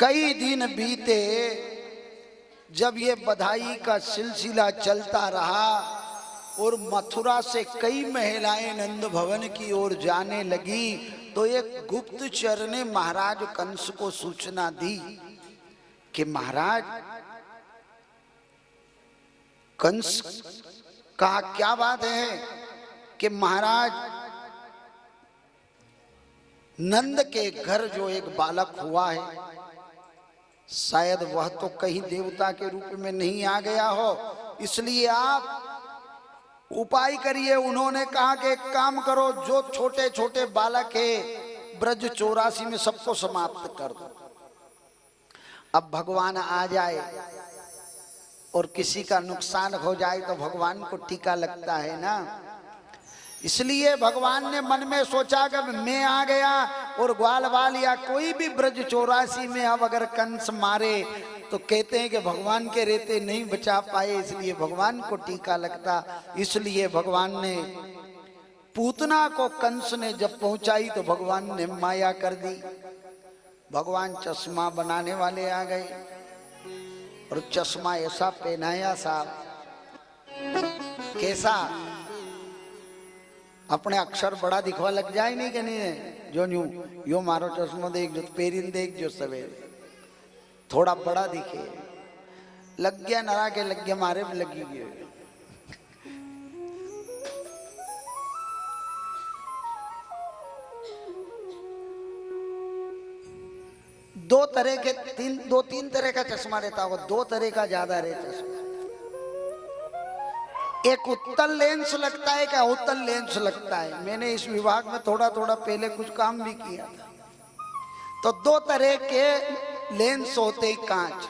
कई दिन बीते, जब ये बधाई का सिलसिला चलता रहा और मथुरा से कई महिलाएं नंद भवन की ओर जाने लगी, तो एक गुप्तचर ने महाराज कंस को सूचना दी कि महाराज कंस का क्या बात है कि महाराज नंद के घर जो एक बालक हुआ है, शायद वह तो कहीं देवता के रूप में नहीं आ गया हो, इसलिए आप उपाय करिए। उन्होंने कहा कि एक काम करो, जो छोटे छोटे बालक है ब्रज 84 में सबको समाप्त कर दो। अब भगवान आ जाए और किसी का नुकसान हो जाए तो भगवान को टीका लगता है ना, इसलिए भगवान ने मन में सोचा कि मैं आ गया और ग्वाल बाल या कोई भी ब्रज 84 में अब अगर कंस मारे तो कहते हैं कि भगवान के रहते नहीं बचा पाए, इसलिए भगवान को टीका लगता। इसलिए भगवान ने पूतना को कंस ने जब पहुंचाई तो भगवान ने माया कर दी। भगवान चश्मा बनाने वाले आ गए और चश्मा ऐसा पहनाया साहब, कैसा अपने अक्षर बड़ा दिखवा लग जाए नहीं कि नहीं, जो न्यू यो मारो चश्मो देख, जो पेरिन देख, जो सवेरे थोड़ा बड़ा दिखे, लग गया नरा के लग गया, मारे भी लगी गए। दो तीन तरह का चश्मा रहता होगा, दो तरह का ज्यादा रहता चश्मा। एक उत्तल लेंस लगता है, क्या उत्तल लेंस लगता है। मैंने इस विभाग में थोड़ा थोड़ा पहले कुछ काम भी किया था। तो दो तरह के लेंस होते हैं कांच,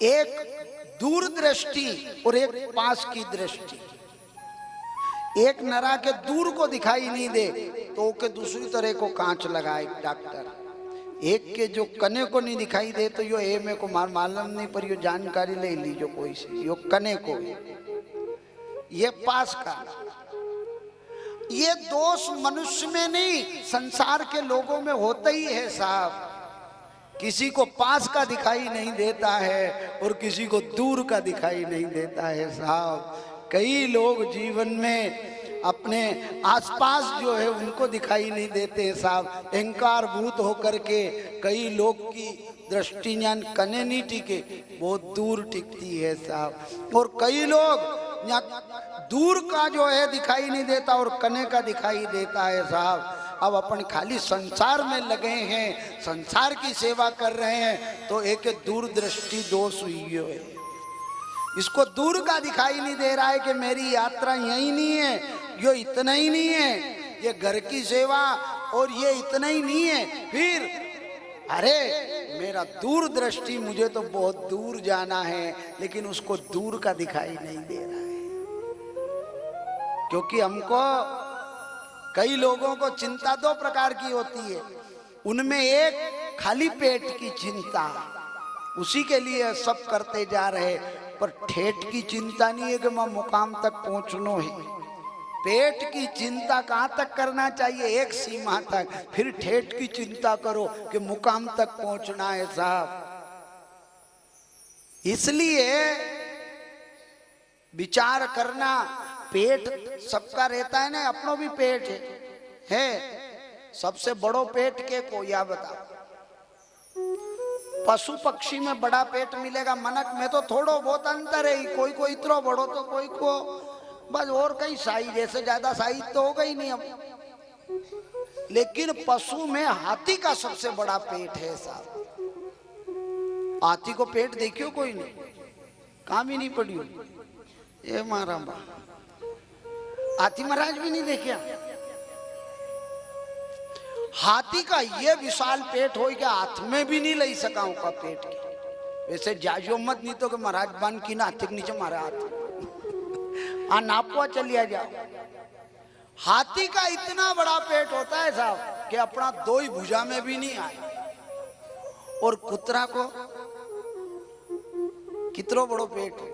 एक दूरदृष्टि और एक पास की दृष्टि। एक नरा के दूर को दिखाई नहीं दे तो ओके दूसरी तरह को कांच लगाए डॉक्टर। एक के जो कने को नहीं दिखाई दे तो यो मेरे को मालूम नहीं, पर यो जानकारी ले लीजो कोई से, यो कने को, ये पास का। ये दोष मनुष्य में नहीं, संसार के लोगों में होता ही है साहब। किसी को पास का दिखाई नहीं देता है और किसी को दूर का दिखाई नहीं देता है साहब। कई लोग जीवन में अपने आसपास जो है उनको दिखाई नहीं देते हैं साहब। अहंकार भूत होकर के कई लोग की दृष्टि ज्ञान कने नहीं टिके, बहुत दूर टिकती है साहब। और कई लोग दूर का जो है दिखाई नहीं देता और कने का दिखाई देता है साहब। अब अपन खाली संसार में लगे हैं, संसार की सेवा कर रहे हैं, तो एक दूरदृष्टि दोष हुई है। इसको दूर का दिखाई नहीं दे रहा है कि मेरी यात्रा यही नहीं है, ये इतना ही नहीं है, ये घर की सेवा और ये इतना ही नहीं है, फिर अरे मेरा दूरदृष्टि, मुझे तो बहुत दूर जाना है, लेकिन उसको दूर का दिखाई नहीं दे रहा है। क्योंकि हमको, कई लोगों को चिंता दो प्रकार की होती है। उनमें एक खाली पेट की चिंता, उसी के लिए सब करते जा रहे, पर ठेठ की चिंता नहीं है कि मैं मुकाम तक पहुंचना है। पेट की चिंता कहाँ तक करना चाहिए, एक सीमा तक, फिर ठेठ की चिंता करो कि मुकाम तक पहुंचना है साहब। इसलिए विचार करना, पेट सबका रहता है ना, अपनों भी पेट है। सबसे बड़ो पेट के को या बताओ, पशु पक्षी में बड़ा पेट मिलेगा, मनक में तो थोड़ो बहुत अंतर है, कोई को इतना बड़ो तो कोई को बस, और कई साइज, जैसे ज्यादा साइज तो होगा ही नहीं अब। लेकिन पशु में हाथी का सबसे बड़ा पेट है साहब। हाथी को पेट देखियो कोई नहीं, काम ही नहीं पड़ी ये मारा बा, हाथी महाराज भी नहीं देखिया। हाथी का ये विशाल पेट हो गया, हाथ में भी नहीं ले सका का पेट की। वैसे जाजो मत, नहीं तो कि महाराज बन की ना हाथी के नीचे मारा हाथ नापवा चलिया जाओ। हाथी का इतना बड़ा पेट होता है साहब कि अपना दो ही भुजा में भी नहीं आए। और कुतरा को कितनो बड़ो पेट हो।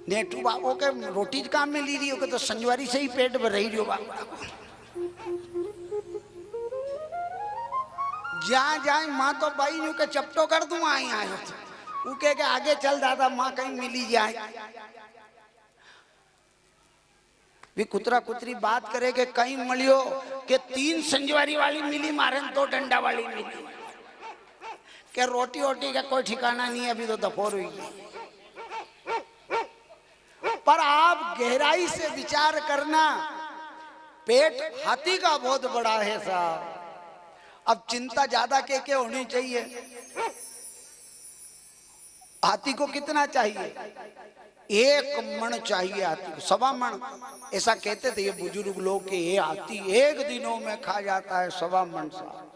नेटू बाबू के रोटी काम में ली रही हो तो संजवारी से ही पेट भर रही हो बाबू। जहाँ जाए माँ तो भाई यूं के चपटो कर दूं आई आयो वो कह के आगे चल दादा माँ कहीं मिली जाए भी कुतरा कुतरी बात करे के कहीं मलियो के 3 संजवारी वाली मिली मारे 2 डंडा वाली मिली के रोटी वोटी का कोई ठिकाना नहीं है अभी तो दोपहर हुई पर आप गहराई से विचार करना पेट हाथी का बहुत बड़ा है साहब अब चिंता ज्यादा के होनी चाहिए हाथी को कितना चाहिए 1 मण चाहिए हाथी को 1.25 मण ऐसा कहते थे ये बुजुर्ग लोग कि ये हाथी 1 दिनों में खा जाता है 1.25 मण साहब